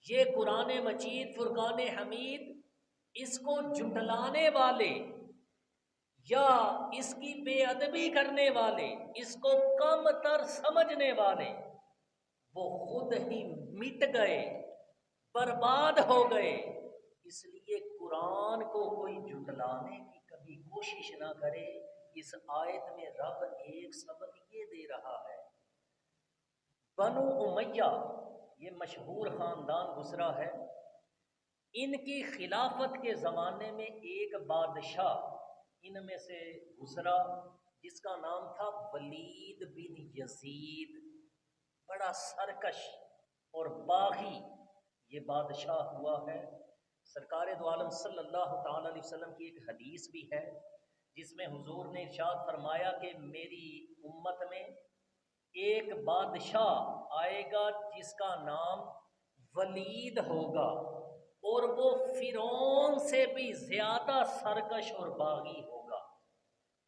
یہ قرآن مجید فرقان حمید اس کو جھٹلانے والے یا اس کی بے ادبی کرنے والے، اس کو کم تر سمجھنے والے، وہ خود ہی مٹ گئے، برباد ہو گئے۔ اس لیے قرآن کو کوئی جھٹلانے کی کبھی کوشش نہ کرے۔ اس آیت میں رب ایک سبق یہ دے رہا ہے، بنو امیہ یہ مشہور خاندان گزرا ہے، ان کی خلافت کے زمانے میں ایک بادشاہ ان میں سے گزرا جس کا نام تھا ولید بن یزید، بڑا سرکش اور باغی یہ بادشاہ ہوا ہے۔ سرکار دو عالم صلی اللہ تعالی علیہ وسلم کی ایک حدیث بھی ہے جس میں حضور نے ارشاد فرمایا کہ میری امت میں ایک بادشاہ آئے گا جس کا نام ولید ہوگا، اور وہ فرعون سے بھی زیادہ سرکش اور باغی ہوگا۔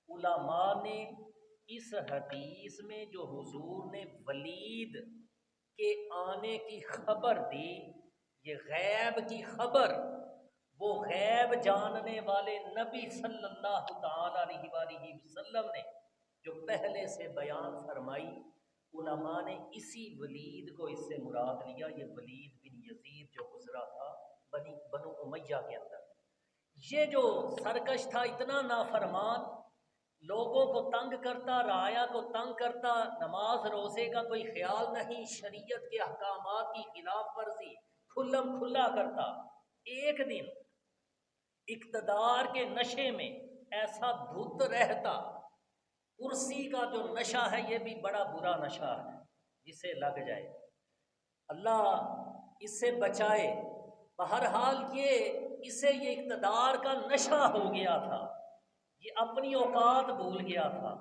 علماء نے اس حدیث میں جو حضور نے ولید کے آنے کی خبر دی، یہ غیب کی خبر وہ غیب جاننے والے نبی صلی اللہ تعالی علیہ وآلہ وسلم نے جو پہلے سے بیان فرمائی، علماء نے اسی ولید کو اس سے مراد لیا۔ یہ ولید بن یزید جو گزرا تھا بنو امیہ کے اندر، یہ جو سرکش تھا، اتنا نافرمان، لوگوں کو تنگ کرتا، رعایا کو تنگ کرتا، نماز روزے کا کوئی خیال نہیں، شریعت کے احکامات کی خلاف ورزی کھلم کھلا کرتا۔ ایک دن اقتدار کے نشے میں ایسا دھت رہتا، کرسی کا جو نشہ ہے یہ بھی بڑا برا نشہ ہے جسے لگ جائے، اللہ اس سے بچائے۔ بہرحال اسے یہ اقتدار کا نشہ ہو گیا تھا، یہ اپنی اوقات بھول گیا تھا۔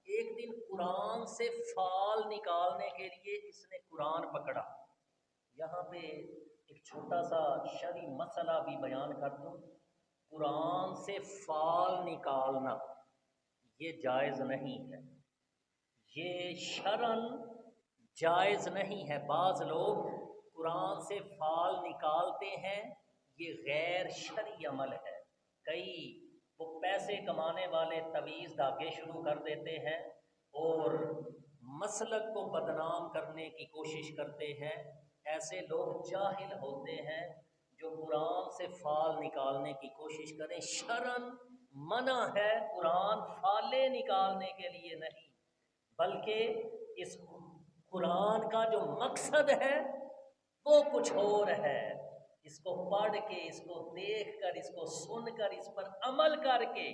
ایک دن قرآن سے فال نکالنے کے لیے اس نے قرآن پکڑا۔ یہاں پہ ایک چھوٹا سا شرعی مسئلہ بھی بیان کر دوں، قرآن سے فال نکالنا یہ جائز نہیں ہے، یہ شرعاً جائز نہیں ہے۔ بعض لوگ قرآن سے فال نکالتے ہیں، یہ غیر شرعی عمل ہے۔ کئی وہ پیسے کمانے والے تعویذ دھاگے شروع کر دیتے ہیں اور مسلک کو بدنام کرنے کی کوشش کرتے ہیں۔ ایسے لوگ جاہل ہوتے ہیں جو قرآن سے فال نکالنے کی کوشش کریں۔ شرعاً منع ہے، قرآن فالے نکالنے کے لیے نہیں، بلکہ اس قرآن کا جو مقصد ہے وہ کچھ اور ہے۔ اس کو پڑھ کے، اس کو دیکھ کر، اس کو سن کر، اس پر عمل کر کے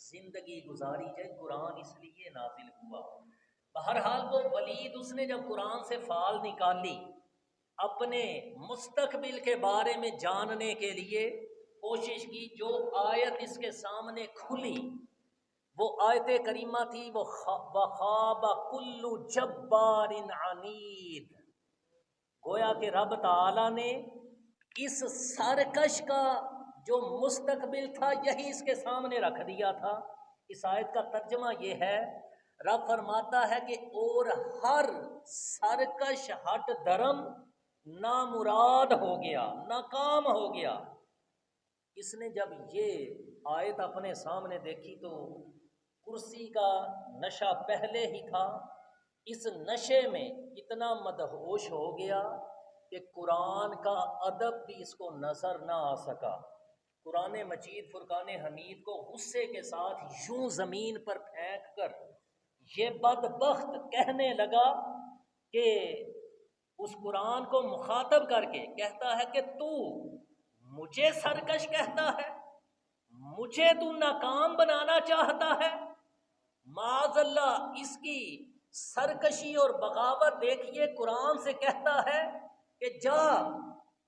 زندگی گزاری جائے۔ قرآن اس لیے نازل ہوا۔ بہرحال وہ ولید، اس نے جب قرآن سے فال نکالی، اپنے مستقبل کے بارے میں جاننے کے لیے کوشش کی، جو آیت اس کے سامنے کھلی وہ آیت کریمہ تھی، وہ وَخَابَ كُلُّ جَبَّارٍ عَنِيدٍ۔ گویا کہ رب تعالی نے اس سرکش کا جو مستقبل تھا یہی اس کے سامنے رکھ دیا تھا۔ اس آیت کا ترجمہ یہ ہے، رب فرماتا ہے کہ اور ہر سرکش ہٹ درم نامراد ہو گیا، ناکام ہو گیا۔ اس نے جب یہ آیت اپنے سامنے دیکھی تو کرسی کا نشہ پہلے ہی تھا، اس نشے میں اتنا مدہوش ہو گیا کہ قرآن کا ادب بھی اس کو نظر نہ آ سکا۔ قرآن مجید فرقان حمید کو غصے کے ساتھ یوں زمین پر پھینک کر یہ بدبخت کہنے لگا کہ اس قرآن کو مخاطب کر کے کہتا ہے کہ تو مجھے سرکش کہتا ہے، مجھے تو ناکام بنانا چاہتا ہے۔ معاذ اللہ، اس کی سرکشی اور بغاوت دیکھیے، قرآن سے کہتا ہے کہ جا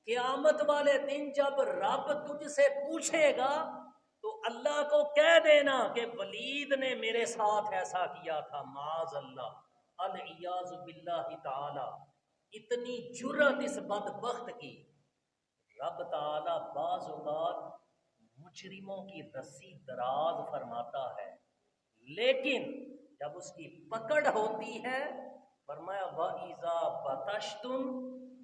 قیامت والے دن جب رب تجھ سے پوچھے گا تو اللہ کو کہہ دینا کہ ولید نے میرے ساتھ ایسا کیا تھا۔ معاذ اللہ، العیاذ باللہ تعالی، اتنی جرأت اس بدبخت کی۔ رب تعالی بعض اوقات مجرموں کی رسی دراز فرماتا ہے، لیکن جب اس کی پکڑ ہوتی ہے، فرمایا وَإِذَا بَطَشْتُمْ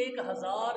1000